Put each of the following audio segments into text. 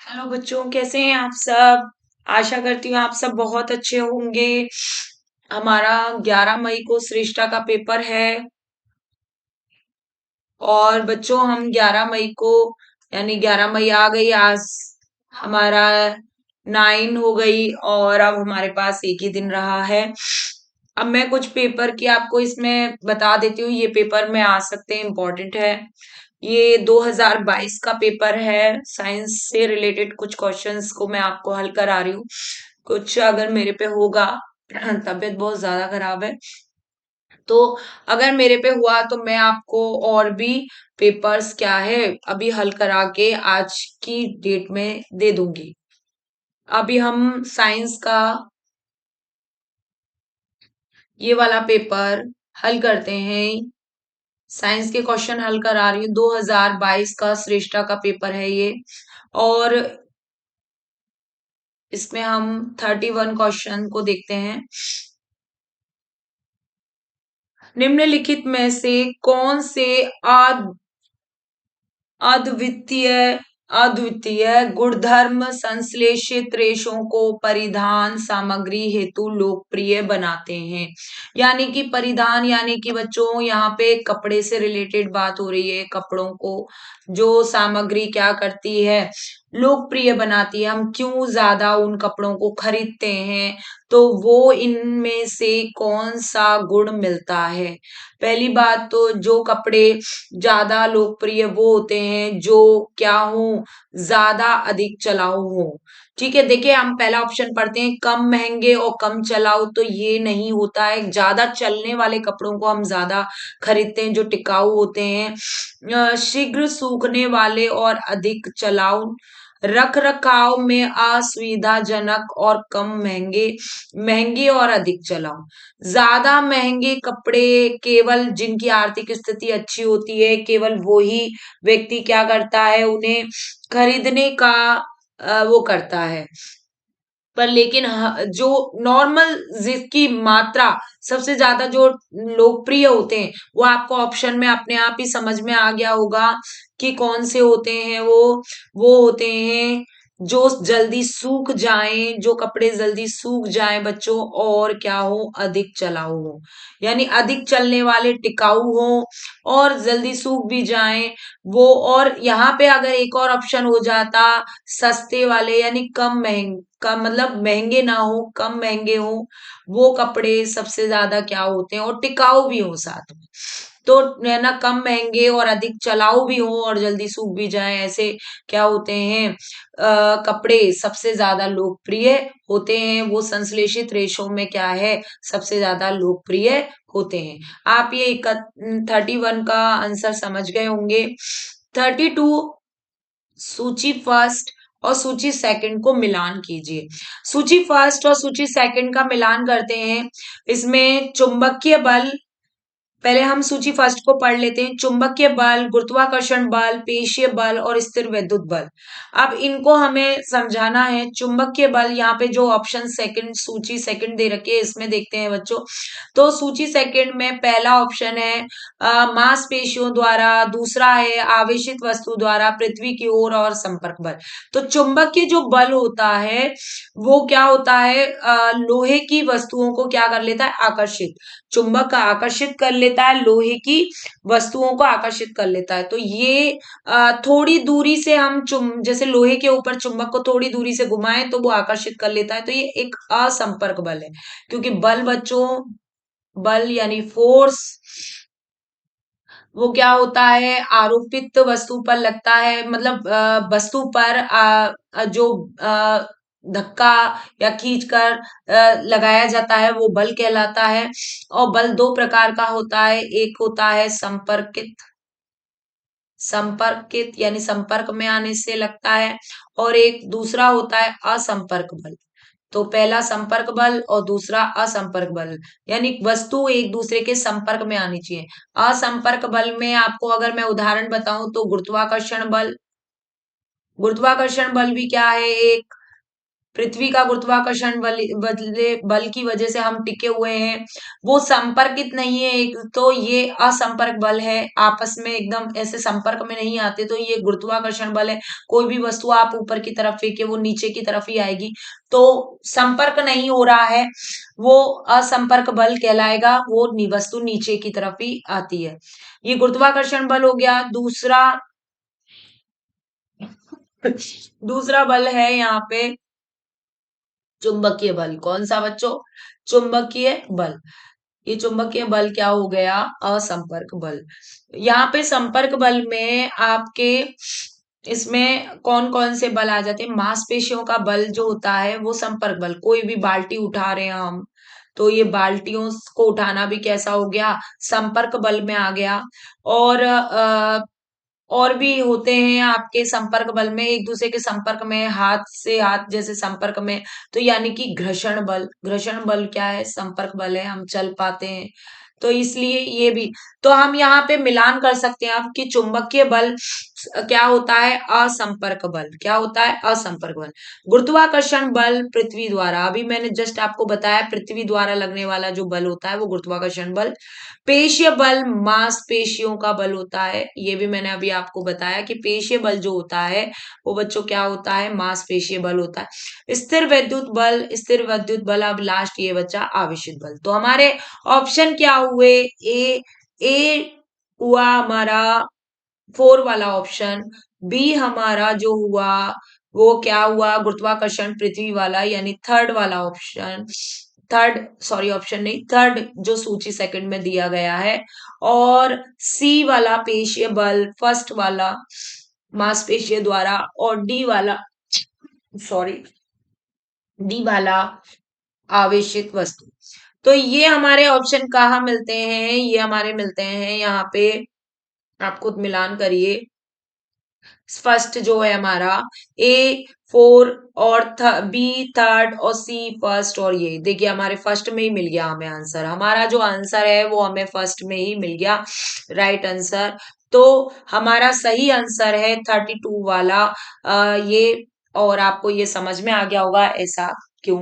Hello बच्चों, कैसे हैं आप सब। आशा करती हूँ आप सब बहुत अच्छे होंगे। हमारा 11 मई को श्रेष्ठा का पेपर है और बच्चों हम 11 मई को यानी 11 मई आ गई आज। हमारा 9 हो गई और अब हमारे पास एक ही दिन रहा है। अब मैं कुछ पेपर की आपको इसमें बता देती हूँ, ये पेपर में आ सकते हैं, इम्पोर्टेंट है। ये 2022 का पेपर है। साइंस से रिलेटेड कुछ क्वेश्चंस को मैं आपको हल करा रही हूँ। कुछ अगर मेरे पे होगा, तबीयत बहुत ज्यादा खराब है, तो अगर मेरे पे हुआ तो मैं आपको और भी पेपर्स क्या है अभी हल करा के आज की डेट में दे दूंगी। अभी हम साइंस का ये वाला पेपर हल करते हैं। साइंस के क्वेश्चन हल करा रही हूँ, 2022 का श्रेष्ठा का पेपर है ये। और इसमें हम 31 क्वेश्चन को देखते हैं। निम्नलिखित में से कौन से अद्वितीय अद्वितीय गुणधर्म संश्लेषित रेशों को परिधान सामग्री हेतु लोकप्रिय बनाते हैं। यानी कि परिधान यानी कि बच्चों यहाँ पे कपड़े से रिलेटेड बात हो रही है। कपड़ों को जो सामग्री क्या करती है, लोकप्रिय बनाती है। हम क्यों ज्यादा उन कपड़ों को खरीदते हैं, तो वो इनमें से कौन सा गुण मिलता है। पहली बात तो जो कपड़े ज्यादा लोकप्रिय वो होते हैं जो क्या हो, ज्यादा अधिक चलाऊ हो। ठीक है, देखिए हम पहला ऑप्शन पढ़ते हैं, कम महंगे और कम चलाऊ। तो ये नहीं होता है। ज्यादा चलने वाले कपड़ों को हम ज्यादा खरीदते हैं जो टिकाऊ होते हैं। शीघ्र सूखने वाले और अधिक चलाऊ, रख रखाव में असुविधाजनक और कम महंगे, महंगे और अधिक चलाऊ। ज्यादा महंगे कपड़े केवल जिनकी आर्थिक स्थिति अच्छी होती है, केवल वो ही व्यक्ति क्या करता है, उन्हें खरीदने का वो करता है। पर लेकिन जो नॉर्मल जिसकी मात्रा सबसे ज्यादा जो लोकप्रिय होते हैं, वो आपको ऑप्शन में अपने आप ही समझ में आ गया होगा कि कौन से होते हैं। वो होते हैं जो जल्दी सूख जाएं, जो कपड़े जल्दी सूख जाएं बच्चों, और क्या हो, अधिक चलाऊ हो। यानी अधिक चलने वाले टिकाऊ हो और जल्दी सूख भी जाएं वो। और यहाँ पे अगर एक और ऑप्शन हो जाता, सस्ते वाले यानी कम मतलब महंगे ना हो, कम महंगे हो, वो कपड़े सबसे ज्यादा क्या होते हैं और टिकाऊ भी हो साथ में। तो है ना, कम महंगे और अधिक चलाऊ भी हो और जल्दी सूख भी जाए, ऐसे क्या होते हैं, कपड़े सबसे ज्यादा लोकप्रिय होते हैं। वो संश्लेषित रेशों में क्या है, सबसे ज्यादा लोकप्रिय होते हैं। आप ये 31 का आंसर समझ गए होंगे। 32, सूची फर्स्ट और सूची सेकंड को मिलान कीजिए। सूची फर्स्ट और सूची सेकंड का मिलान करते हैं। इसमें चुंबकीय बल, पहले हम सूची फर्स्ट को पढ़ लेते हैं। चुंबकीय बल, गुरुत्वाकर्षण बल, पेशीय बल और स्थिर वैद्युत बल। अब इनको हमें समझाना है। चुंबकीय बल, यहाँ पे जो ऑप्शन सेकंड, सूची सेकंड दे रखी है, इसमें देखते हैं बच्चों। तो सूची सेकंड में पहला ऑप्शन है मांसपेशियों द्वारा, दूसरा है आवेशित वस्तु द्वारा पृथ्वी की ओर, और संपर्क बल। तो चुंबकीय जो बल होता है वो क्या होता है, लोहे की वस्तुओं को क्या कर लेता है, आकर्षित, चुंबक आकर्षित कर लेता है, लोहे की वस्तुओं को आकर्षित कर लेता है। तो ये थोड़ी दूरी से हम जैसे लोहे के ऊपर चुंबक को थोड़ी दूरी से घुमाएं तो वो आकर्षित कर लेता है। तो ये एक असंपर्क बल है। क्योंकि बल बच्चों, बल यानी फोर्स, वो क्या होता है, आरोपित वस्तु पर लगता है, मतलब वस्तु पर जो धक्का या खींच कर लगाया जाता है, वो बल कहलाता है। और बल दो प्रकार का होता है, एक होता है संपर्कित, संपर्कित यानी संपर्क में आने से लगता है, और एक दूसरा होता है असंपर्क बल। तो पहला संपर्क बल और दूसरा असंपर्क बल, यानी वस्तु एक दूसरे के संपर्क में आनी चाहिए। असंपर्क बल में आपको अगर मैं उदाहरण बताऊं तो गुरुत्वाकर्षण बल। गुरुत्वाकर्षण बल भी क्या है, एक पृथ्वी का गुरुत्वाकर्षण बल की वजह से हम टिके हुए हैं, वो संपर्कित नहीं है। एक तो ये असंपर्क बल है, आपस में एकदम ऐसे संपर्क में नहीं आते, तो ये गुरुत्वाकर्षण बल है। कोई भी वस्तु आप ऊपर की तरफ फेंके वो नीचे की तरफ ही आएगी, तो संपर्क नहीं हो रहा है, वो असंपर्क बल कहलाएगा, वो वस्तु नीचे की तरफ ही आती है। ये गुरुत्वाकर्षण बल हो गया। दूसरा बल है यहाँ पे चुंबकीय बल। कौन सा बच्चों? चुंबकीय बल। ये चुंबकीय बल क्या हो गया? असंपर्क बल। यहाँ पे संपर्क बल में आपके इसमें कौन कौन से बल आ जाते हैं? मांसपेशियों का बल जो होता है वो संपर्क बल। कोई भी बाल्टी उठा रहे हैं हम, तो ये बाल्टियों को उठाना भी कैसा हो गया? संपर्क बल में आ गया। और और भी होते हैं आपके संपर्क बल में, एक दूसरे के संपर्क में, हाथ से हाथ जैसे संपर्क में, तो यानी कि घर्षण बल। घर्षण बल क्या है? संपर्क बल है, हम चल पाते हैं, तो इसलिए ये भी। तो हम यहाँ पे मिलान कर सकते हैं आप कि चुंबकीय बल क्या होता है? असंपर्क बल। क्या होता है? असंपर्क बल। गुरुत्वाकर्षण बल पृथ्वी द्वारा, अभी मैंने जस्ट आपको बताया पृथ्वी द्वारा लगने वाला जो बल होता है वो गुरुत्वाकर्षण बल। पेशीय बल मांसपेशियों का बल होता है, ये भी मैंने अभी आपको बताया कि पेशीय बल जो होता है वो बच्चों क्या होता है? मांसपेशीय बल होता है। स्थिर विद्युत बल, स्थिर विद्युत बल, अब लास्ट ये बच्चा आवेशित बल। तो हमारे ऑप्शन क्या हुए? ए हुआ हमारा 4 वाला ऑप्शन, बी हमारा जो हुआ वो क्या हुआ? गुरुत्वाकर्षण पृथ्वी वाला, यानी थर्ड वाला ऑप्शन। थर्ड, सॉरी ऑप्शन नहीं, थर्ड जो सूची सेकंड में दिया गया है। और सी वाला पेशीय बल, फर्स्ट वाला मांसपेशीय द्वारा, और डी वाला, सॉरी, डी वाला आवेशित वस्तु। तो ये हमारे ऑप्शन कहाँ मिलते हैं? ये हमारे मिलते हैं यहाँ पे, आप खुद मिलान करिए। फर्स्ट जो है हमारा ए 4, और बी थर्ड, और सी फर्स्ट, और ये देखिए हमारे फर्स्ट में ही मिल गया हमें आंसर। हमारा जो आंसर है वो हमें फर्स्ट में ही मिल गया, राइट आंसर। तो हमारा सही आंसर है 32 वाला। ये, और आपको ये समझ में आ गया होगा ऐसा क्यों।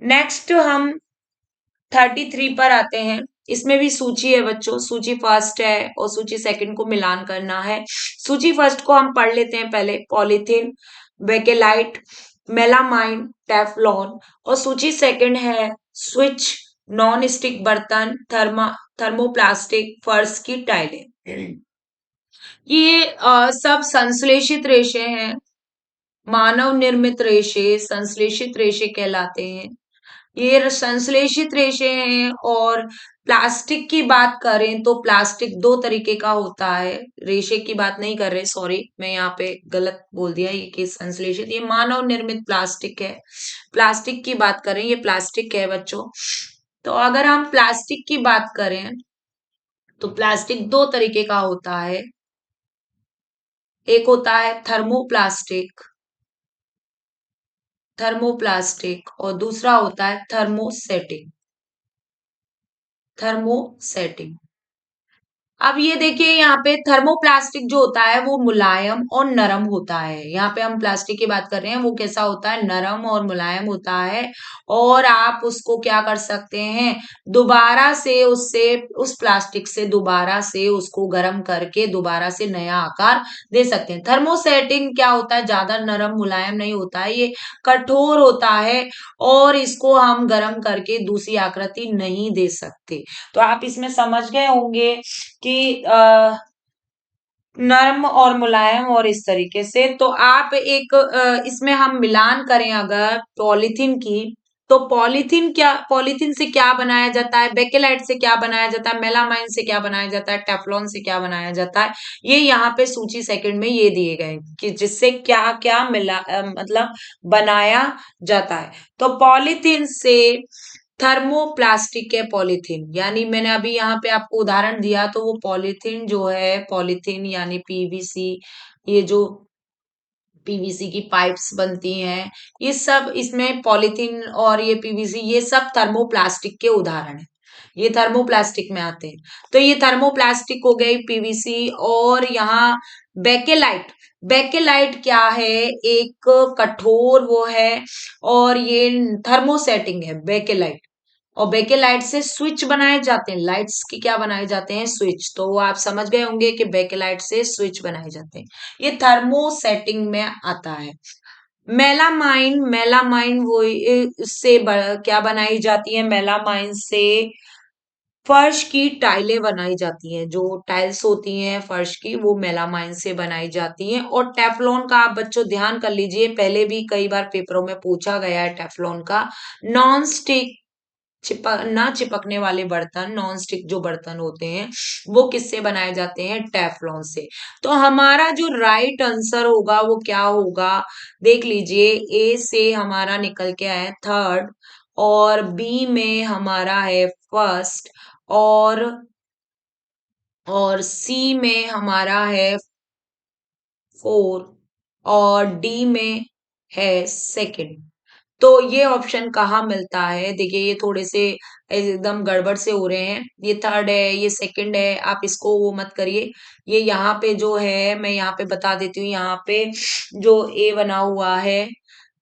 नेक्स्ट हम 33 पर आते हैं। इसमें भी सूची है बच्चों, सूची फर्स्ट है और सूची सेकंड को मिलान करना है। सूची फर्स्ट को हम पढ़ लेते हैं पहले। Polythene, bakelite, melamine, Teflon. और सूची सेकंड है स्विच, नॉन स्टिक बर्तन, थर्मोप्लास्टिक, फर्श की टाइलें। ये सब संश्लेषित रेशे हैं, मानव निर्मित रेशे संश्लेषित रेशे कहलाते हैं। ये संश्लेषित रेशे हैं। और प्लास्टिक की बात करें तो प्लास्टिक दो तरीके का होता है, रेशे की बात नहीं कर रहे, सॉरी मैं यहाँ पे गलत बोल दिया, ये कि संश्लेषित, ये मानव निर्मित प्लास्टिक है। प्लास्टिक की बात करें, ये प्लास्टिक है बच्चों। तो अगर हम प्लास्टिक की बात करें तो प्लास्टिक दो तरीके का होता है। एक होता है थर्मोप्लास्टिक, थर्मोप्लास्टिक, और दूसरा होता है थर्मोसेटिंग, थर्मोसेटिंग। अब ये देखिए यहाँ पे थर्मोप्लास्टिक जो होता है वो मुलायम और नरम होता है। यहाँ पे हम प्लास्टिक की बात कर रहे हैं, वो कैसा होता है? नरम और मुलायम होता है। और आप उसको क्या कर सकते हैं? दोबारा से उससे, उस प्लास्टिक से दोबारा से उसको गर्म करके दोबारा से नया आकार दे सकते हैं। थर्मोसेटिंग क्या होता है? ज्यादा नरम मुलायम नहीं होता है, ये कठोर होता है, और इसको हम गर्म करके दूसरी आकृति नहीं दे सकते। तो आप इसमें समझ गए होंगे कि नर्म और मुलायम और इस तरीके से। तो आप एक इसमें हम मिलान करें अगर पॉलीथीन की, तो पॉलीथीन से क्या बनाया जाता है? बेकेलाइट से क्या बनाया जाता है? मेलामाइन से क्या बनाया जाता है? टेफ्लॉन से क्या बनाया जाता है? ये यहाँ पे सूची सेकंड में ये दिए गए कि जिससे क्या क्या मतलब बनाया जाता है। तो पॉलीथीन से थर्मोप्लास्टिक है पॉलीथीन, यानी मैंने अभी यहाँ पे आपको उदाहरण दिया, तो वो पॉलीथीन जो है, पॉलीथीन यानी पीवीसी, ये जो पीवीसी की पाइप्स बनती हैं, ये सब इसमें पॉलीथीन और ये पीवीसी, ये सब थर्मोप्लास्टिक के उदाहरण है। ये थर्मोप्लास्टिक में आते हैं। तो ये थर्मोप्लास्टिक हो गई, पीवीसी। और यहाँ बेकेलाइट, बेकेलाइट क्या है, एक कठोर वो है, और ये थर्मोसेटिंग है बेकेलाइट। और बेकेलाइट से स्विच बनाए जाते हैं, लाइट्स की क्या बनाए जाते हैं, स्विच। तो वो आप समझ गए होंगे कि बेकेलाइट से स्विच बनाए जाते हैं। ये थर्मोसेटिंग में आता है। मेलामाइन, मेलामाइन वो इससे क्या बनाई जाती है, मेलामाइन से फर्श की टाइलें बनाई जाती हैं, जो टाइल्स होती हैं फर्श की, वो मेलामाइन से बनाई जाती हैं। और टेफलॉन का आप बच्चों ध्यान कर लीजिए, पहले भी कई बार पेपरों में पूछा गया है टेफलॉन का। नॉन स्टिक, चिपक ना चिपकने वाले बर्तन, नॉन स्टिक जो बर्तन होते हैं, वो किससे बनाए जाते हैं, टेफलॉन से। तो हमारा जो राइट आंसर होगा वो क्या होगा, देख लीजिए। ए से हमारा निकल के आया थर्ड, और बी में हमारा है फर्स्ट, और सी में हमारा है फोर, और डी में है सेकंड। तो ये ऑप्शन कहाँ मिलता है, देखिए ये थोड़े से एकदम गड़बड़ से हो रहे हैं। ये थर्ड है, ये सेकंड है, आप इसको वो मत करिए। ये यहाँ पे जो है, मैं यहाँ पे बता देती हूँ, यहाँ पे जो ए बना हुआ है,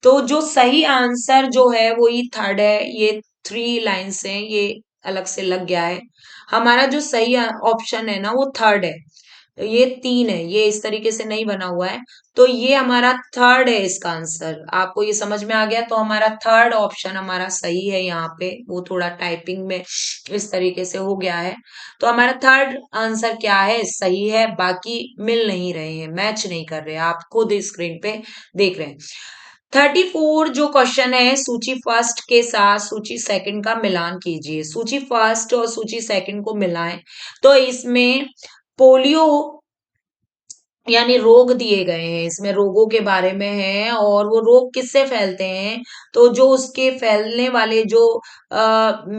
तो जो सही आंसर जो है वो ही थर्ड है। ये थ्री लाइन्स हैं, ये अलग से लग गया है। हमारा जो सही ऑप्शन है ना वो थर्ड है। ये तीन है, ये इस तरीके से नहीं बना हुआ है। तो ये हमारा थर्ड है इसका आंसर। आपको ये समझ में आ गया, तो हमारा थर्ड ऑप्शन हमारा सही है। यहाँ पे वो थोड़ा टाइपिंग में इस तरीके से हो गया है। तो हमारा थर्ड आंसर क्या है, सही है। बाकी मिल नहीं रहे हैं, मैच नहीं कर रहे, आप खुद स्क्रीन पे देख रहे हैं। 34 जो क्वेश्चन है, सूची फर्स्ट के साथ सूची सेकंड का मिलान कीजिए। सूची फर्स्ट और सूची सेकंड को मिलाएं। तो इसमें पोलियो यानी रोग दिए गए हैं, इसमें रोगों के बारे में है, और वो रोग किससे फैलते हैं, तो जो उसके फैलने वाले जो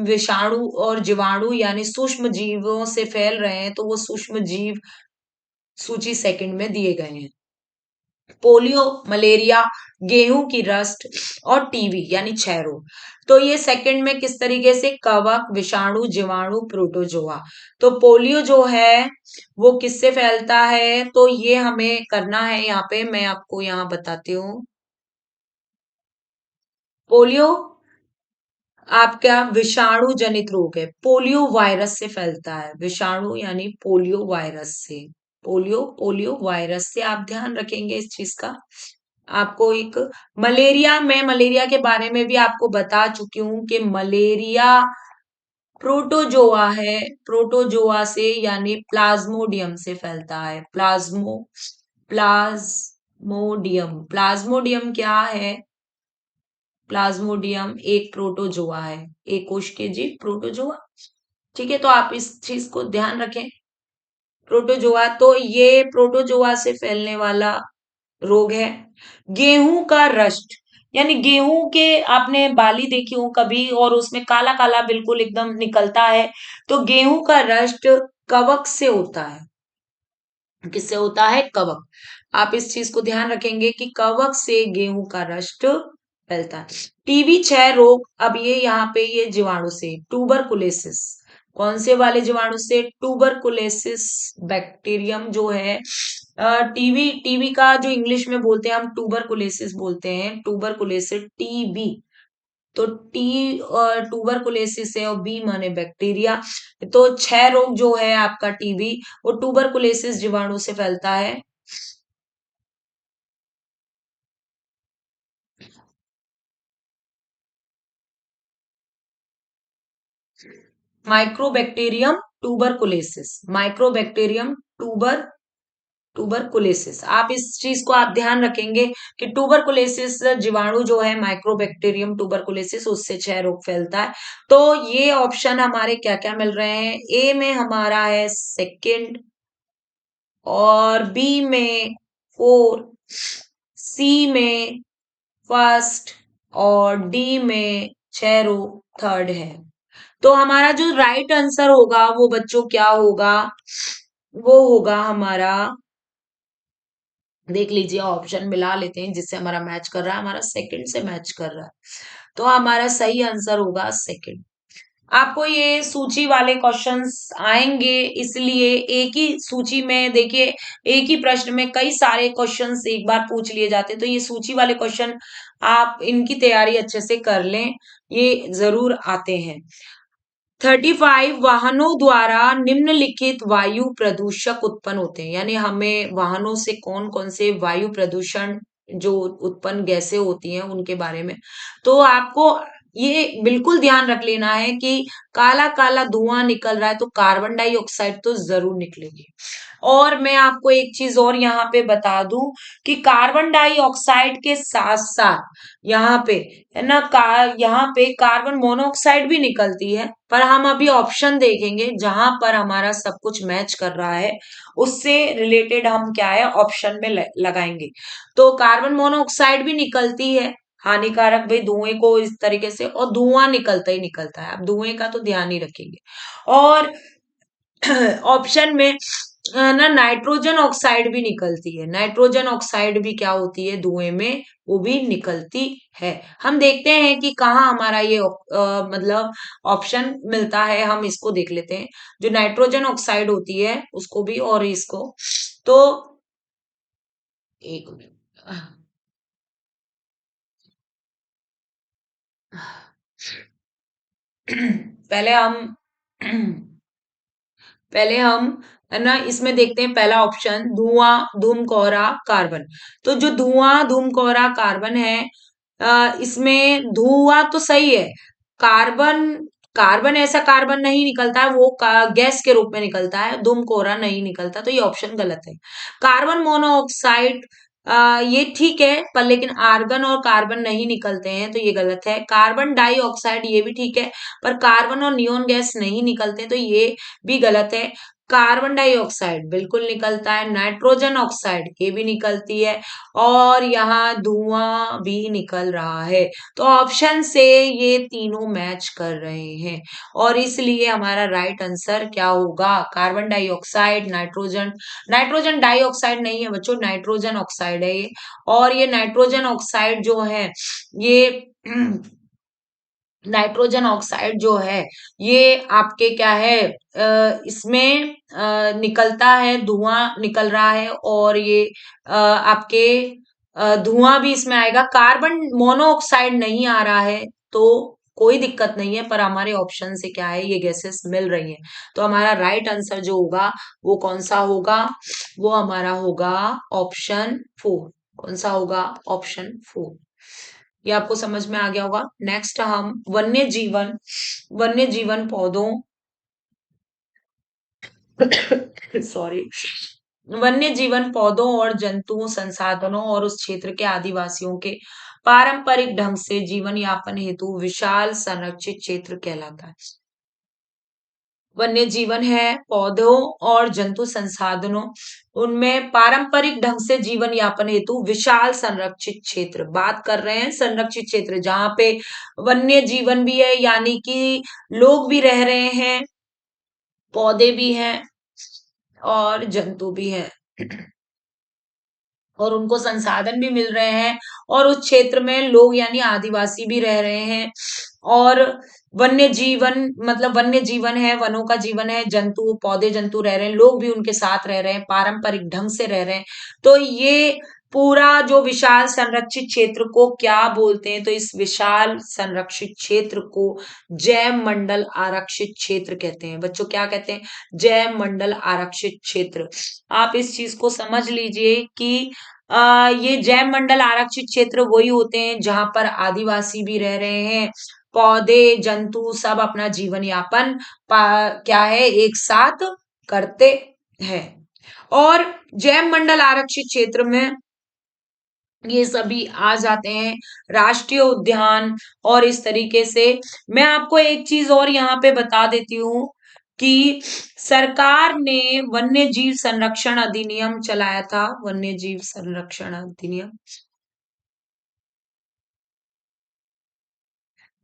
विषाणु और जीवाणु यानी सूक्ष्म जीवों से फैल रहे हैं, तो वो सूक्ष्म जीव सूची सेकंड में दिए गए हैं। पोलियो, मलेरिया, गेहूं की रस्ट, और टीबी यानी क्षय रोग। तो ये सेकंड में किस तरीके से, कवक, विषाणु, जीवाणु, प्रोटोजोआ। तो पोलियो जो है वो किससे फैलता है, तो ये हमें करना है, यहाँ पे मैं आपको यहाँ बताती हूँ। पोलियो आपका विषाणु जनित रोग है, पोलियो वायरस से फैलता है, विषाणु यानी पोलियो वायरस से। पोलियो वायरस से, आप ध्यान रखेंगे इस चीज का। आपको एक मलेरिया, मैं मलेरिया के बारे में भी आपको बता चुकी हूँ कि मलेरिया प्रोटोजोआ है, प्रोटोजोआ से यानी प्लाज्मोडियम से फैलता है। प्लाज्मोडियम, प्लाज्मोडियम क्या है, प्लाज्मोडियम एक प्रोटोजोआ है, एक कोश के जीव प्रोटोजोआ। ठीक है, तो आप इस चीज को ध्यान रखें। प्रोटोजोआ, तो ये प्रोटोजोआ से फैलने वाला रोग है। गेहूं का रस्ट, यानी गेहूं के आपने बाली देखी हो कभी, और उसमें काला काला बिल्कुल एकदम निकलता है, तो गेहूं का रस्ट कवक से होता है। किससे होता है, कवक। आप इस चीज को ध्यान रखेंगे कि कवक से गेहूं का रस्ट फैलता है। टीबी क्षय रोग, अब ये यहाँ पे ये जीवाणु से, ट्यूबरकुलोसिस, कौन से वाले जीवाणु से, ट्यूबरकुलोसिस बैक्टीरियम जो है। टीबी, टीबी का जो इंग्लिश में बोलते हैं हम ट्यूबरकुलोसिस बोलते हैं, ट्यूबरकुलोसिस टीबी। तो टी और ट्यूबरकुलोसिस है, और बी माने बैक्टीरिया। तो क्षय रोग जो है आपका टीबी, वो ट्यूबरकुलोसिस जीवाणु से फैलता है। माइक्रोबैक्टीरियम ट्यूबरकुलोसिस, माइक्रोबैक्टीरियम ट्यूबरकुलोसिस, आप इस चीज को आप ध्यान रखेंगे कि ट्यूबरकुलोसिस जीवाणु जो है, माइक्रोबैक्टीरियम ट्यूबरकुलोसिस, उससे क्षय रोग फैलता है। तो ये ऑप्शन हमारे क्या क्या मिल रहे हैं, ए में हमारा है सेकंड, और बी में फोर, सी में फर्स्ट, और डी में क्षय रोग थर्ड है। तो हमारा जो राइट आंसर होगा वो बच्चों क्या होगा, वो होगा हमारा, देख लीजिए ऑप्शन मिला लेते हैं जिससे हमारा मैच कर रहा है, हमारा सेकंड से मैच कर रहा है। तो हमारा सही आंसर होगा सेकंड। आपको ये सूची वाले क्वेश्चंस आएंगे, इसलिए एक ही सूची में देखिए, एक ही प्रश्न में कई सारे क्वेश्चंस एक बार पूछ लिए जाते हैं, तो ये सूची वाले क्वेश्चन आप इनकी तैयारी अच्छे से कर लें, ये जरूर आते हैं। 35 वाहनों द्वारा निम्नलिखित वायु प्रदूषक उत्पन्न होते हैं, यानी हमें वाहनों से कौन कौन से वायु प्रदूषण जो उत्पन्न गैसें होती हैं उनके बारे में। तो आपको ये बिल्कुल ध्यान रख लेना है कि काला काला धुआं निकल रहा है तो कार्बन डाइऑक्साइड तो जरूर निकलेगी। और मैं आपको एक चीज और यहाँ पे बता दूं कि कार्बन डाइऑक्साइड के साथ साथ यहाँ पे है ना, यहाँ पे कार्बन मोनोऑक्साइड भी निकलती है, पर हम अभी ऑप्शन देखेंगे जहां पर हमारा सब कुछ मैच कर रहा है, उससे रिलेटेड हम क्या है ऑप्शन में लगाएंगे। तो कार्बन मोनोऑक्साइड भी निकलती है, हानिकारक भाई धुएं को इस तरीके से, और धुआं निकलता ही निकलता है, अब धुएं का तो ध्यान ही रखेंगे। और ऑप्शन में ना नाइट्रोजन ऑक्साइड भी निकलती है, नाइट्रोजन ऑक्साइड भी क्या होती है धुएं में, वो भी निकलती है। हम देखते हैं कि कहाँ हमारा ये मतलब ऑप्शन मिलता है, हम इसको देख लेते हैं, जो नाइट्रोजन ऑक्साइड होती है उसको भी और इसको। तो एक मिनट, पहले हम पहले हम है ना इसमें देखते हैं पहला ऑप्शन, धुआं धूम कोहरा कार्बन। तो जो धुआं धूम कोहरा कार्बन है, इसमें धुआं तो सही है, कार्बन कार्बन ऐसा कार्बन नहीं निकलता है, वो गैस के रूप में निकलता है, धूम कोहरा नहीं निकलता, तो ये ऑप्शन गलत है। कार्बन मोनोऑक्साइड ये ठीक है, पर लेकिन आर्गन और कार्बन नहीं निकलते हैं, तो ये गलत है। कार्बन डाइऑक्साइड ये भी ठीक है, पर कार्बन और नियोन गैस नहीं निकलते, तो ये भी गलत है। कार्बन डाइऑक्साइड बिल्कुल निकलता है, नाइट्रोजन ऑक्साइड ये भी निकलती है, और यहाँ धुआं भी निकल रहा है। तो ऑप्शन से ये तीनों मैच कर रहे हैं, और इसलिए हमारा राइट आंसर क्या होगा, carbon dioxide, nitrogen, nitrogen dioxide नहीं है बच्चों, नाइट्रोजन ऑक्साइड है ये। और ये नाइट्रोजन ऑक्साइड जो है ये नाइट्रोजन ऑक्साइड जो है ये आपके क्या है, इसमें निकलता है, धुआं निकल रहा है, और ये आपके धुआं भी इसमें आएगा, कार्बन मोनोऑक्साइड नहीं आ रहा है, तो कोई दिक्कत नहीं है, पर हमारे ऑप्शन से क्या है ये गैसेस मिल रही हैं। तो हमारा राइट आंसर जो होगा वो कौन सा होगा, वो हमारा होगा ऑप्शन 4। कौन सा होगा, ऑप्शन 4। ये आपको समझ में आ गया होगा। नेक्स्ट हम वन्य जीवन पौधों सॉरी, वन्य जीवन पौधों और जंतुओं संसाधनों और उस क्षेत्र के आदिवासियों के पारंपरिक ढंग से जीवन यापन हेतु विशाल संरक्षित क्षेत्र कहलाता है। वन्य जीवन है पौधों और जंतु संसाधनों, उनमें पारंपरिक ढंग से जीवन यापन हेतु विशाल संरक्षित क्षेत्र, बात कर रहे हैं संरक्षित क्षेत्र जहां पे वन्य जीवन भी है, यानी कि लोग भी रह रहे हैं, पौधे भी हैं और जंतु भी हैं, और उनको संसाधन भी मिल रहे हैं, और उस क्षेत्र में लोग यानी आदिवासी भी रह रहे हैं, और वन्य जीवन मतलब वन्य जीवन है, वनों का जीवन है, जंतु पौधे जंतु रह रहे हैं, लोग भी उनके साथ रह रहे हैं, पारंपरिक ढंग से रह रहे हैं। तो ये पूरा जो विशाल संरक्षित क्षेत्र को क्या बोलते हैं, तो इस विशाल संरक्षित क्षेत्र को जैव मंडल आरक्षित क्षेत्र कहते हैं। बच्चों क्या कहते हैं, जैव मंडल आरक्षित क्षेत्र। आप इस चीज को समझ लीजिए कि ये जैव मंडल आरक्षित क्षेत्र वही होते हैं जहां पर आदिवासी भी रह रहे हैं, पौधे जंतु सब अपना जीवन यापन क्या है एक साथ करते हैं। और जैव मंडल आरक्षित क्षेत्र में ये सभी आ जाते हैं, राष्ट्रीय उद्यान, और इस तरीके से। मैं आपको एक चीज और यहाँ पे बता देती हूँ कि सरकार ने वन्य जीव संरक्षण अधिनियम चलाया था, वन्य जीव संरक्षण अधिनियम।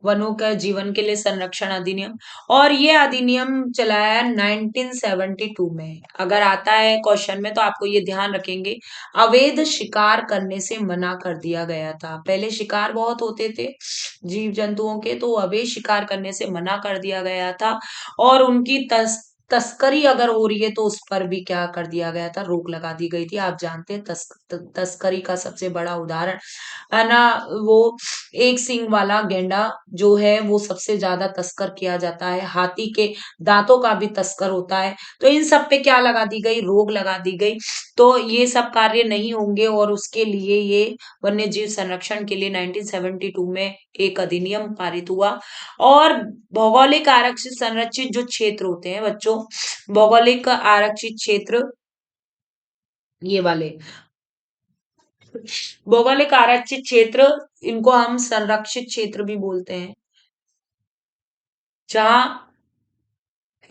वनों का जीवन के लिए संरक्षण अधिनियम, और ये अधिनियम चलाया 1972 में। अगर आता है क्वेश्चन में तो आपको ये ध्यान रखेंगे, अवैध शिकार करने से मना कर दिया गया था। पहले शिकार बहुत होते थे जीव जंतुओं के, तो अवैध शिकार करने से मना कर दिया गया था, और उनकी तस्करी अगर हो रही है तो उस पर भी क्या कर दिया गया था, रोक लगा दी गई थी। आप जानते हैं तस्करी का सबसे बड़ा उदाहरण है ना, वो एक सींग वाला गेंडा जो है वो सबसे ज्यादा तस्कर किया जाता है, हाथी के दांतों का भी तस्कर होता है। तो इन सब पे क्या लगा दी गई, रोक लगा दी गई। तो ये सब कार्य नहीं होंगे, और उसके लिए ये वन्य जीव संरक्षण के लिए 1972 में एक अधिनियम पारित हुआ। और भौगोलिक आरक्षित संरक्षित जो क्षेत्र होते हैं बच्चों, भौगोलिक आरक्षित क्षेत्र, ये वाले भौगोलिक आरक्षित क्षेत्र, इनको हम संरक्षित क्षेत्र भी बोलते हैं, जहां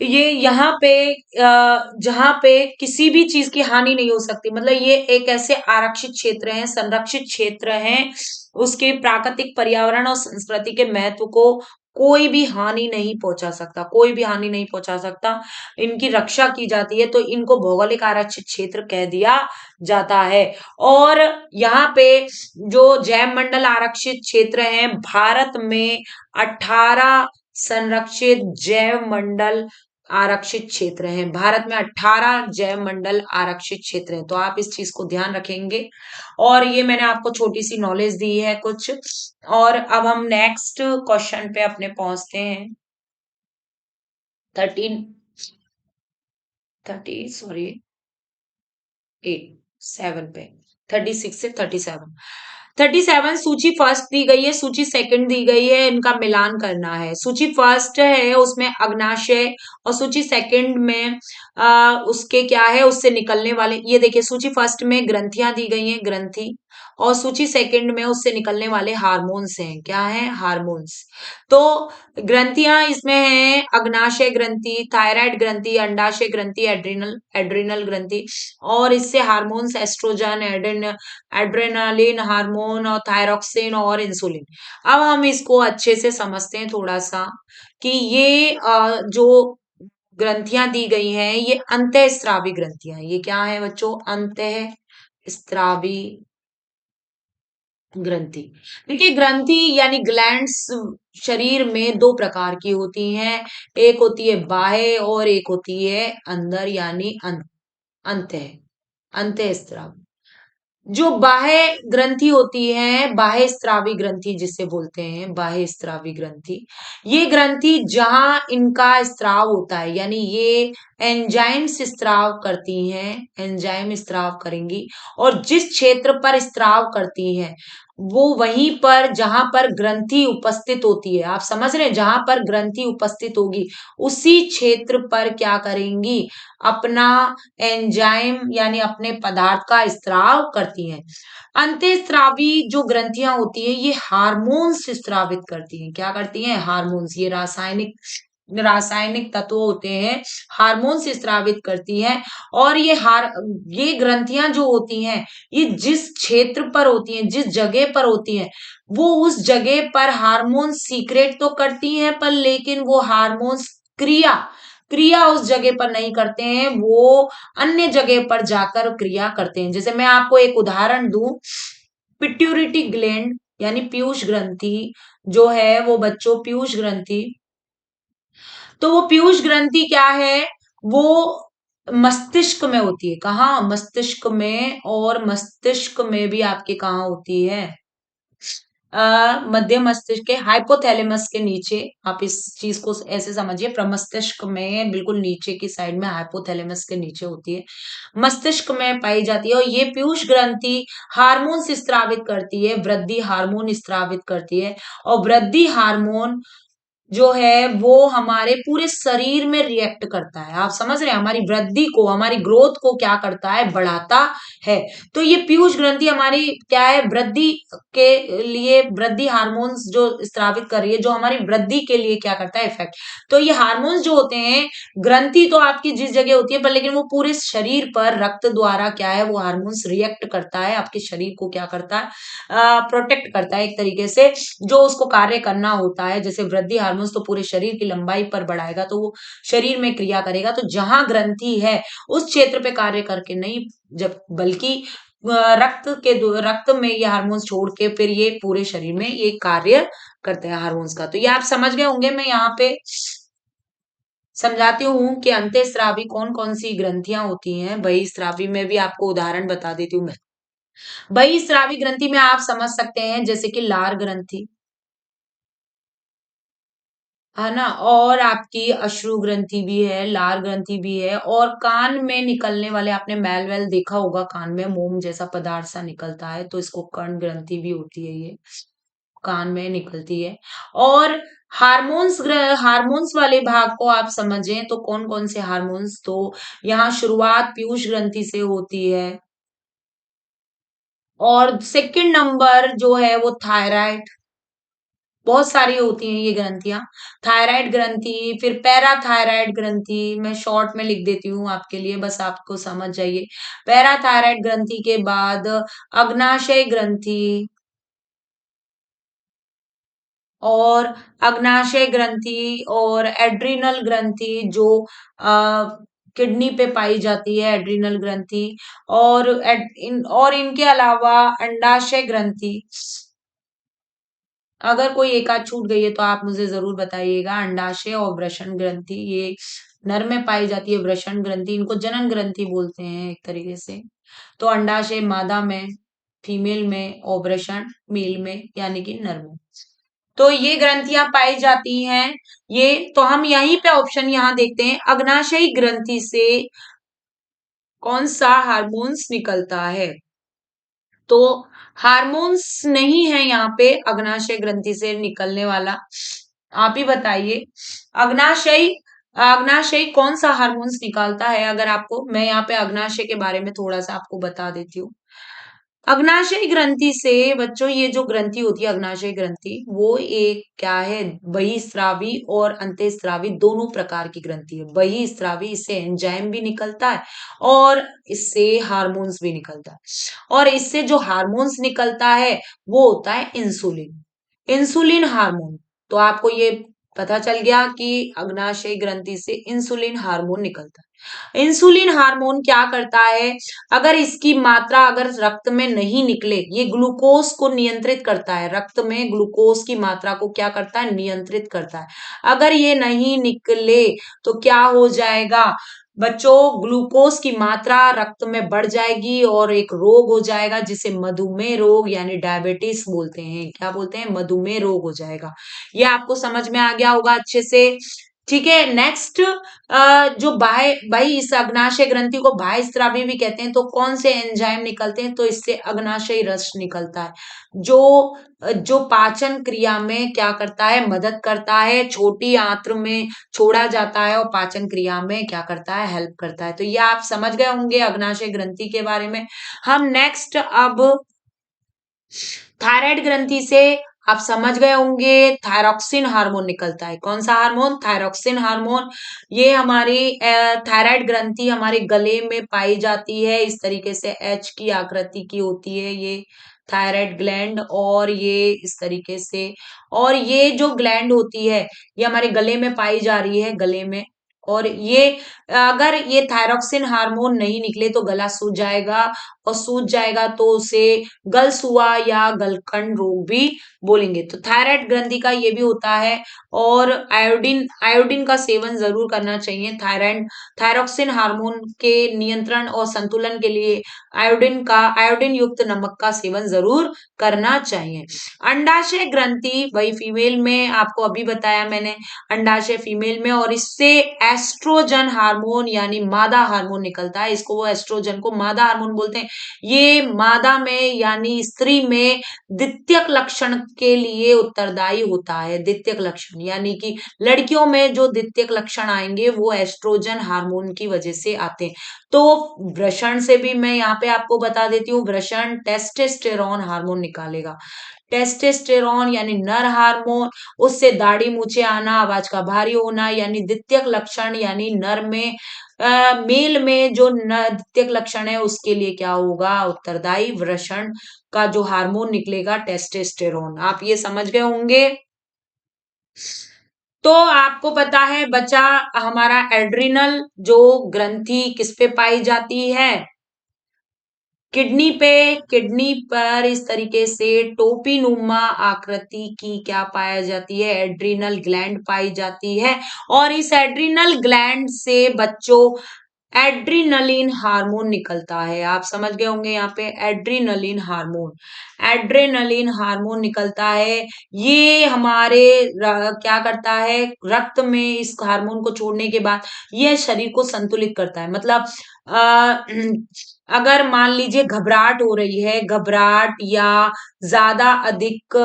ये यहाँ पे जहाँ पे किसी भी चीज की हानि नहीं हो सकती, मतलब ये एक ऐसे आरक्षित क्षेत्र हैं, संरक्षित क्षेत्र हैं, उसके प्राकृतिक पर्यावरण और संस्कृति के महत्व को कोई भी हानि नहीं पहुंचा सकता, कोई भी हानि नहीं पहुंचा सकता। इनकी रक्षा की जाती है, तो इनको भौगोलिक आरक्षित क्षेत्र कह दिया जाता है। और यहाँ पे जो जैव मंडल आरक्षित क्षेत्र हैं, भारत में 18 संरक्षित जैव मंडल आरक्षित क्षेत्र हैं। भारत में 18 जैव मंडल आरक्षित क्षेत्र हैं, तो आप इस चीज को ध्यान रखेंगे। और ये मैंने आपको छोटी सी नॉलेज दी है कुछ। और अब हम नेक्स्ट क्वेश्चन पे अपने पहुंचते हैं। 13 30 सॉरी 7 पे, 36 से 37। 37 सूची फर्स्ट दी गई है, सूची सेकंड दी गई है, इनका मिलान करना है। सूची फर्स्ट है उसमें अग्नाशय, और सूची सेकंड में उसके क्या है, उससे निकलने वाले, ये देखिए सूची फर्स्ट में ग्रंथियां दी गई हैं, ग्रंथि, और सूची सेकंड में उससे निकलने वाले हार्मोन्स हैं, क्या है, हार्मोन्स। तो ग्रंथियां इसमें हैं अग्नाशय ग्रंथि, थायराइड ग्रंथि, अंडाशय ग्रंथि, एड्रिनल एड्रिनल ग्रंथि, और इससे हार्मोन्स एस्ट्रोजन, एड्रेनालिन हार्मोन, और थायरोक्सिन और इंसुलिन। अब हम इसको अच्छे से समझते हैं थोड़ा सा, कि ये जो ग्रंथियां दी गई हैं ये अंतःस्रावी ग्रंथियां हैं। ये क्या है बच्चों, अंतःस्रावी ग्रंथि। देखिए ग्रंथि यानी ग्लैंड्स शरीर में दो प्रकार की होती हैं, एक होती है बाह्य और एक होती है अंदर यानी अंत अंतःस्रावी। जो बाह्य ग्रंथि होती है, बाह्य स्रावी ग्रंथि जिसे बोलते हैं, बाह्य स्रावी ग्रंथि, ये ग्रंथि जहां इनका स्त्राव होता है, यानी ये एंजाइम्स स्त्राव करती हैं, एंजाइम स्त्राव करेंगी, और जिस क्षेत्र पर स्त्राव करती हैं वो वहीं पर जहां पर ग्रंथि उपस्थित होती है, आप समझ रहे हैं, जहां पर ग्रंथि उपस्थित होगी उसी क्षेत्र पर क्या करेंगी, अपना एंजाइम यानी अपने पदार्थ का स्त्राव करती हैं। अंतःस्रावी जो ग्रंथियां होती है ये हार्मोन्स स्रावित करती हैं, क्या करती हैं, हार्मोन्स, ये रासायनिक रासायनिक तत्व होते हैं, हार्मोन्स स्रावित करती हैं। और ये ग्रंथियां जो होती हैं ये जिस क्षेत्र पर होती हैं, जिस जगह पर होती हैं, वो उस जगह पर हार्मोन सीक्रेट तो करती हैं, पर लेकिन वो हार्मोन्स क्रिया क्रिया उस जगह पर नहीं करते हैं, वो अन्य जगह पर जाकर क्रिया करते हैं। जैसे मैं आपको एक उदाहरण दूं, पिट्यूरिटी ग्लैंड यानी पीयूष ग्रंथि जो है वो बच्चों, पीयूष ग्रंथि, तो वो पीयूष ग्रंथि क्या है, वो मस्तिष्क में होती है, कहाँ, मस्तिष्क में, और मस्तिष्क में भी आपके कहाँ होती है, मध्य मस्तिष्क के हाइपोथैलेमस के नीचे। आप इस चीज को ऐसे समझिए, प्रमस्तिष्क में बिल्कुल नीचे की साइड में, हाइपोथैलेमस के नीचे होती है, मस्तिष्क में पाई जाती है। और ये पीयूष ग्रंथि हार्मोन स्रावित करती है, वृद्धि हार्मोन स्रावित करती है, और वृद्धि हार्मोन जो है वो हमारे पूरे शरीर में रिएक्ट करता है, आप समझ रहे हैं, हमारी वृद्धि को, हमारी ग्रोथ को क्या करता है, बढ़ाता है। तो ये पीयूष ग्रंथि हमारी क्या है, वृद्धि के लिए, वृद्धि हार्मोन्स जो स्रावित कर रही है, जो हमारी वृद्धि के लिए क्या करता है, इफेक्ट। तो ये हार्मोन्स जो होते हैं, ग्रंथि तो आपकी जिस जगह होती है पर लेकिन वो पूरे शरीर पर रक्त द्वारा क्या है, वो हार्मोन्स रिएक्ट करता है, आपके शरीर को क्या करता है, प्रोटेक्ट करता है एक तरीके से, जो उसको कार्य करना होता है। जैसे वृद्धि हार्मोन्स तो पूरे शरीर की लंबाई पर बढ़ाएगा, तो वो शरीर में क्रिया करेगा, तो जहां ग्रंथि है उस क्षेत्र पे कार्य करके नहीं, जब बल्कि रक्त में ये हार्मोन्स छोड़ के फिर ये पूरे शरीर में ये कार्य करते हैं हार्मोन्स का। तो ये आप समझ गए होंगे। मैं यहाँ पे समझाती हूँ कि अंतःस्रावी कौन कौन सी ग्रंथियां होती हैं। बहिःस्रावी में भी आपको उदाहरण बता देती हूँ मैं। बहिःस्रावी ग्रंथि में आप समझ सकते हैं जैसे कि लार ग्रंथि, है ना, और आपकी अश्रु ग्रंथि भी है, लार ग्रंथि भी है, और कान में निकलने वाले, आपने मैल वैल देखा होगा, कान में मोम जैसा पदार्थ सा निकलता है, तो इसको कर्ण ग्रंथि भी होती है, ये कान में निकलती है। और हार्मोन्स वाले भाग को आप समझें तो कौन कौन से हार्मोन्स, तो यहाँ शुरुआत पीयूष ग्रंथि से होती है, और सेकंड नंबर जो है वो थायराइड, बहुत सारी होती हैं ये ग्रंथियां। थायराइड ग्रंथि, फिर पैराथायराइड ग्रंथि, मैं शॉर्ट में लिख देती हूँ आपके लिए, बस आपको समझ जाइए। पैराथायराइड ग्रंथि के बाद अग्नाशय ग्रंथि, और अग्नाशय ग्रंथि और एड्रिनल ग्रंथि जो किडनी पे पाई जाती है, एड्रिनल ग्रंथि, और इनके अलावा अंडाशय ग्रंथि। अगर कोई एक आध छूट गई है तो आप मुझे जरूर बताइएगा। अंडाशय और वृषण ग्रंथि ये नर में पाई जाती है, वृषण ग्रंथि इनको जनन ग्रंथि बोलते हैं एक तरीके से। तो अंडाशय मादा में, फीमेल में, और वृषण मेल में यानी कि नर में। तो ये ग्रंथियां पाई जाती हैं। ये तो हम यहीं पे ऑप्शन यहाँ देखते हैं, अग्नाशयी ग्रंथि से कौन सा हार्मोन्स निकलता है। तो हार्मोन्स नहीं है यहाँ पे अग्नाशय ग्रंथि से निकलने वाला। आप ही बताइए, अग्नाशयी अग्नाशयी कौन सा हार्मोन्स निकालता है। अगर आपको, मैं यहाँ पे अग्नाशय के बारे में थोड़ा सा आपको बता देती हूँ। अग्नाशय ग्रंथि से बच्चों, ये जो ग्रंथि होती है अग्नाशय ग्रंथि, वो एक क्या है, बहिस्रावी और अंतःस्रावी दोनों प्रकार की ग्रंथि है। बहिस्रावी, इससे एंजाइम भी निकलता है और इससे हार्मोन्स भी निकलता है, और इससे जो हार्मोन्स निकलता है वो होता है इंसुलिन, इंसुलिन हार्मोन। तो आपको ये पता चल गया कि अग्नाशय ग्रंथि से इंसुलिन हार्मोन निकलता है। इंसुलिन हार्मोन क्या करता है, अगर इसकी मात्रा अगर रक्त में नहीं निकले, ये ग्लूकोज को नियंत्रित करता है, रक्त में ग्लूकोज की मात्रा को क्या करता है, नियंत्रित करता है। अगर ये नहीं निकले तो क्या हो जाएगा बच्चों, ग्लूकोज की मात्रा रक्त में बढ़ जाएगी और एक रोग हो जाएगा जिसे मधुमेह रोग यानी डायबिटीज बोलते हैं। क्या बोलते हैं, मधुमेह रोग हो जाएगा। ये आपको समझ में आ गया होगा अच्छे से। ठीक है, नेक्स्ट, जो बाह्य भाई, इस अग्नाशय ग्रंथि को बाह्य स्रावी भी कहते हैं। तो कौन से एंजाइम निकलते हैं, तो इससे अग्नाशय रस निकलता है, जो जो पाचन क्रिया में क्या करता है, मदद करता है, छोटी आंत्र में छोड़ा जाता है और पाचन क्रिया में क्या करता है, हेल्प करता है। तो ये आप समझ गए होंगे अग्नाशय ग्रंथि के बारे में। हम नेक्स्ट अब थायराइड ग्रंथि से आप समझ गए होंगे, थायरॉक्सिन हार्मोन निकलता है। कौन सा हार्मोन, थायरॉक्सिन हार्मोन। ये हमारी थायराइड ग्रंथि हमारे गले में पाई जाती है, इस तरीके से एच की आकृति की होती है ये थायराइड ग्लैंड, और ये इस तरीके से, और ये जो ग्लैंड होती है ये हमारे गले में पाई जा रही है, गले में। और ये अगर ये थायरॉक्सिन हार्मोन नहीं निकले तो गला सूज जाएगा, और सूज जाएगा तो उसे गलसुआ या गलकंड रोग भी बोलेंगे। तो थायराइड ग्रंथि का ये भी होता है। और आयोडीन आयोडीन का सेवन जरूर करना चाहिए। थायरॉक्सिन हार्मोन के नियंत्रण और संतुलन के लिए आयोडीन युक्त नमक का सेवन जरूर करना चाहिए। अंडाशय ग्रंथि वही फीमेल में, आपको अभी बताया मैंने, अंडाशय फीमेल में, और इससे एस्ट्रोजन हार्मोन यानी मादा हार्मोन निकलता है। इसको वो एस्ट्रोजन को मादा हार्मोन बोलते हैं। ये मादा में यानी स्त्री में द्वितीयक लक्षण के लिए उत्तरदायी होता है। द्वितीयक लक्षण यानी कि लड़कियों में जो द्वितीयक लक्षण आएंगे वो एस्ट्रोजन हार्मोन की वजह से आते हैं। तो वृषण से भी मैं यहाँ पे आपको बता देती हूँ, वृषण टेस्टोस्टेरोन हार्मोन निकालेगा। टेस्टोस्टेरोन यानी नर हार्मोन, उससे दाढ़ी मूछें आना, आवाज का भारी होना, यानी द्वितीयक लक्षण, यानी नर में मेल में जो द्वितीयक लक्षण है उसके लिए क्या होगा उत्तरदायी, वृषण का जो हार्मोन निकलेगा टेस्टोस्टेरोन। आप ये समझ गए होंगे। तो आपको पता है बचा हमारा एड्रिनल, जो ग्रंथि किस पे पाई जाती है, किडनी पे। किडनी पर इस तरीके से टोपीनुमा आकृति की क्या पाया जाती है, एड्रिनल ग्लैंड पाई जाती है। और इस एड्रिनल ग्लैंड से बच्चों एड्रीनलिन हार्मोन निकलता है। आप समझ गए होंगे यहाँ पे एड्रीनलिन हार्मोन, एड्रेनलिन हार्मोन निकलता है। ये हमारे क्या करता है, रक्त में इस हार्मोन को छोड़ने के बाद यह शरीर को संतुलित करता है। मतलब अ, अगर मान लीजिए घबराहट हो रही है, घबराहट या ज्यादा अधिक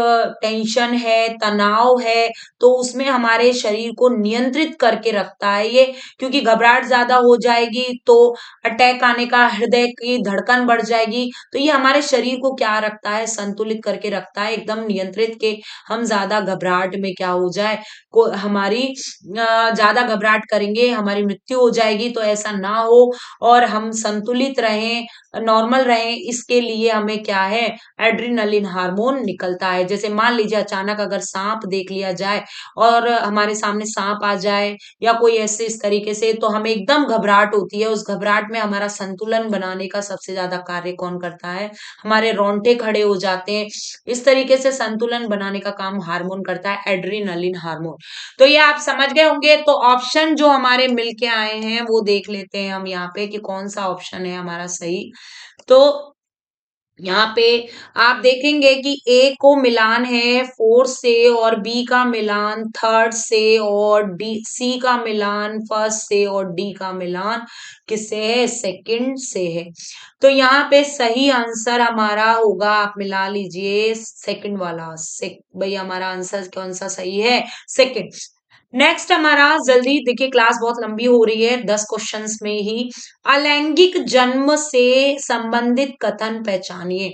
टेंशन है, तनाव है, तो उसमें हमारे शरीर को नियंत्रित करके रखता है ये। क्योंकि घबराहट ज्यादा हो जाएगी तो अटैक आने का, हृदय की धड़कन बढ़ जाएगी, तो ये हमारे शरीर को क्या रखता है, संतुलित करके रखता है, एकदम नियंत्रित के हम ज्यादा घबराहट में क्या हो जाए, को हमारी ज्यादा घबराहट करेंगे हमारी मृत्यु हो जाएगी, तो ऐसा ना हो और हम संतुलित रहें, नॉर्मल रहें, इसके लिए हमें क्या है, एड्रिनलिन हार्मोन निकलता है। जैसे मान लीजिए अचानक अगर सांप देख लिया जाए और हमारे सामने सांप आ जाए या कोई ऐसे इस तरीके से, तो हमें एकदम घबराहट होती है। उस घबराहट में हमारा संतुलन बनाने का सबसे ज्यादा कार्य कौन करता है, हमारे रोंगटे खड़े हो जाते हैं। इस तरीके से संतुलन बनाने का काम हार्मोन करता है, एड्रिनलिन हार्मोन। तो ये आप समझ गए होंगे। तो ऑप्शन जो हमारे मिलके आए हैं वो देख लेते हैं हम यहाँ पे कि कौन सा ऑप्शन है हमारा सही। तो यहाँ पे आप देखेंगे कि ए को मिलान है फोर्थ से, और बी का मिलान थर्ड से, और डी सी का मिलान फर्स्ट से, और डी का मिलान किससे है, सेकंड से है। तो यहाँ पे सही आंसर हमारा होगा, आप मिला लीजिए सेकंड वाला। भाई हमारा आंसर कौन सा सही है, सेकंड। नेक्स्ट हमारा, जल्दी देखिए क्लास बहुत लंबी हो रही है, 10 क्वेश्चंस में ही। अलैंगिक जन्म से संबंधित कथन पहचानिए।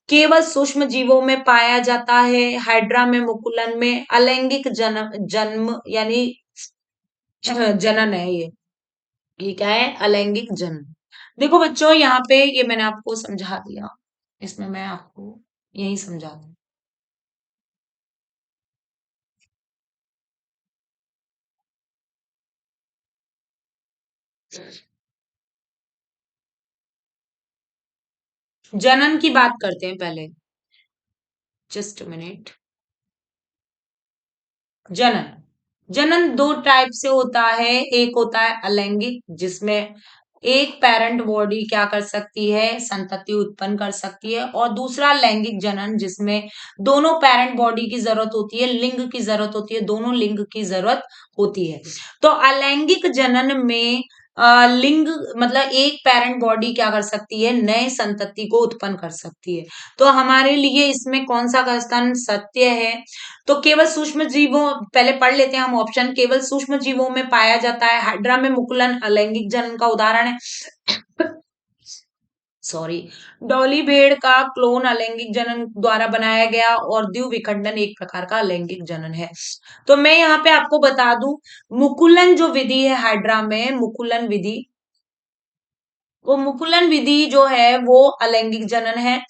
केवल सूक्ष्म जीवों में पाया जाता है, हाइड्रा में, मुकुलन में। अलैंगिक जन्म, जन्म यानी जनन है ये क्या है, अलैंगिक जन्म। देखो बच्चों यहाँ पे ये मैंने आपको समझा दिया, इसमें मैं आपको यही समझा दूं। जनन की बात करते हैं पहले, जस्ट मिनट। जनन, जनन दो टाइप से होता है। एक होता है अलैंगिक, जिसमें एक पेरेंट बॉडी क्या कर सकती है, संतति उत्पन्न कर सकती है, और दूसरा लैंगिक जनन, जिसमें दोनों पेरेंट बॉडी की जरूरत होती है, लिंग की जरूरत होती है, दोनों लिंग की जरूरत होती है। तो अलैंगिक जनन में लिंग मतलब एक पेरेंट बॉडी क्या कर सकती है, नए संतति को उत्पन्न कर सकती है। तो हमारे लिए इसमें कौन सा कथन सत्य है, तो केवल सूक्ष्म जीवों, पहले पढ़ लेते हैं हम ऑप्शन। केवल सूक्ष्म जीवों में पाया जाता है, हाइड्रा में मुकुलन अलैंगिक जनन का उदाहरण है। सॉरी, डॉली भेड़ का क्लोन अलैंगिक जनन द्वारा बनाया गया, और द्विव विखंडन एक प्रकार का अलैंगिक जनन है। तो मैं यहाँ पे आपको बता दूं, मुकुलन जो विधि है हाइड्रा में, मुकुलन विधि, वो मुकुलन विधि जो है वो अलैंगिक जनन है।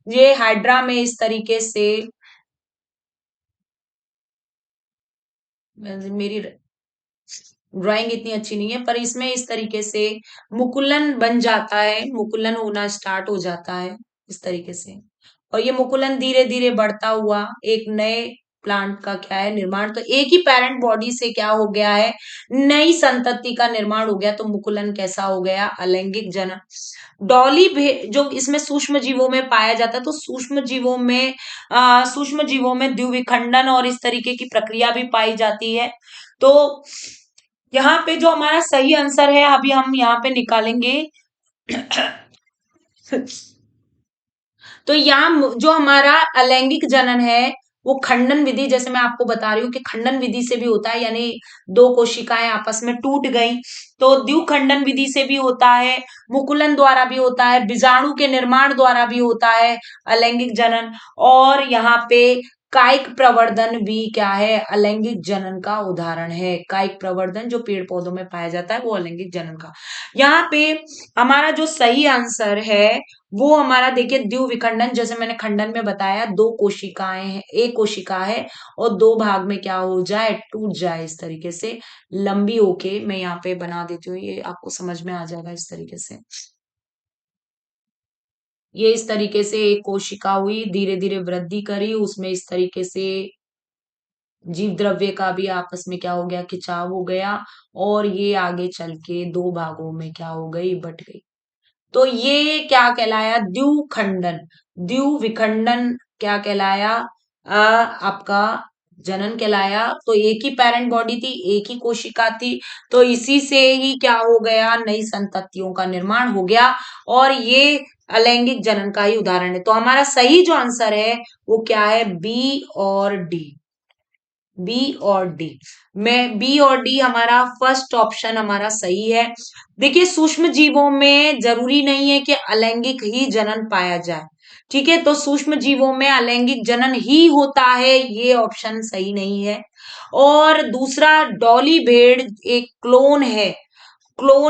ये हाइड्रा में इस तरीके से, मेरी ड्राइंग इतनी अच्छी नहीं है, पर इसमें इस तरीके से मुकुलन बन जाता है, मुकुलन होना स्टार्ट हो जाता है इस तरीके से। और ये मुकुलन धीरे धीरे बढ़ता हुआ एक नए प्लांट का क्या है, निर्माण। तो एक ही पेरेंट बॉडी से क्या हो गया है, नई संतति का निर्माण हो गया। तो मुकुलन कैसा हो गया, अलैंगिक जनन। जो इसमें सूक्ष्म जीवों में पाया जाता है, तो सूक्ष्म जीवों में द्विविखंडन और इस तरीके की प्रक्रिया भी पाई जाती है। तो यहाँ पे जो हमारा सही आंसर है अभी हम यहाँ पे निकालेंगे। तो यहाँ जो हमारा अलैंगिक जनन है वो खंडन विधि, जैसे मैं आपको बता रही हूँ कि खंडन विधि से भी होता है, यानी दो कोशिकाएं आपस में टूट गई, तो द्विखंडन विधि से भी होता है, मुकुलन द्वारा भी होता है, बीजाणु के निर्माण द्वारा भी होता है अलैंगिक जनन। और यहाँ पे कायिक प्रवर्धन भी क्या है, अलैंगिक जनन का उदाहरण है। कायिक प्रवर्धन जो पेड़ पौधों में पाया जाता है वो अलैंगिक जनन का। यहाँ पे हमारा जो सही आंसर है वो हमारा देखिए द्विविखंडन, जैसे मैंने खंडन में बताया, दो कोशिकाएं हैं, एक कोशिका है और दो भाग में क्या हो जाए, टूट जाए, इस तरीके से लंबी होके। मैं यहाँ पे बना देती हूँ, ये आपको समझ में आ जाएगा इस तरीके से। ये इस तरीके से एक कोशिका हुई, धीरे धीरे वृद्धि करी, उसमें इस तरीके से जीव द्रव्य का भी आपस में क्या हो गया, खिंचाव हो गया, और ये आगे चल के दो भागों में क्या हो गई, बट गई। तो ये क्या कहलाया, द्विखंडन। द्विविखंडन क्या कहलाया, आपका जनन कहलाया। तो एक ही पेरेंट बॉडी थी, एक ही कोशिका थी, तो इसी से ही क्या हो गया, नई संततियों का निर्माण हो गया, और ये अलैंगिक जनन का ही उदाहरण है। तो हमारा सही जो आंसर है वो क्या है, बी और डी। बी और डी में, बी और डी हमारा फर्स्ट ऑप्शन हमारा सही है। देखिए सूक्ष्म जीवों में जरूरी नहीं है कि अलैंगिक ही जनन पाया जाए, ठीक है, तो सूक्ष्म जीवों में अलैंगिक जनन ही होता है, ये ऑप्शन सही नहीं है। और दूसरा, डॉली भेड़ एक क्लोन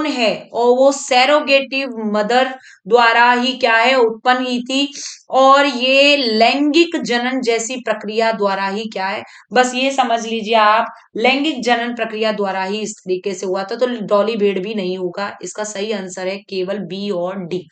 है और वो सैरोगेटिव मदर द्वारा ही क्या है, उत्पन्न ही थी, और ये लैंगिक जनन जैसी प्रक्रिया द्वारा ही क्या है, बस ये समझ लीजिए आप, लैंगिक जनन प्रक्रिया द्वारा ही इस तरीके से हुआ था। तो डॉली भेड़ भी नहीं होगा, इसका सही आंसर है केवल बी और डी।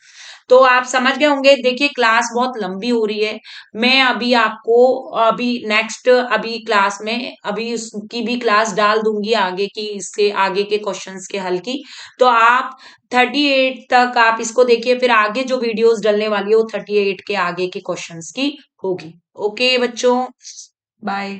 तो आप समझ गए होंगे। देखिए क्लास बहुत लंबी हो रही है, मैं अभी आपको अभी नेक्स्ट अभी क्लास में अभी उसकी भी क्लास डाल दूंगी आगे की, इसके आगे के क्वेश्चंस के हल की। तो आप 38 तक आप इसको देखिए, फिर आगे जो वीडियोस डलने वाली है वो 38 के आगे के क्वेश्चंस की होगी। ओके बच्चों, बाय।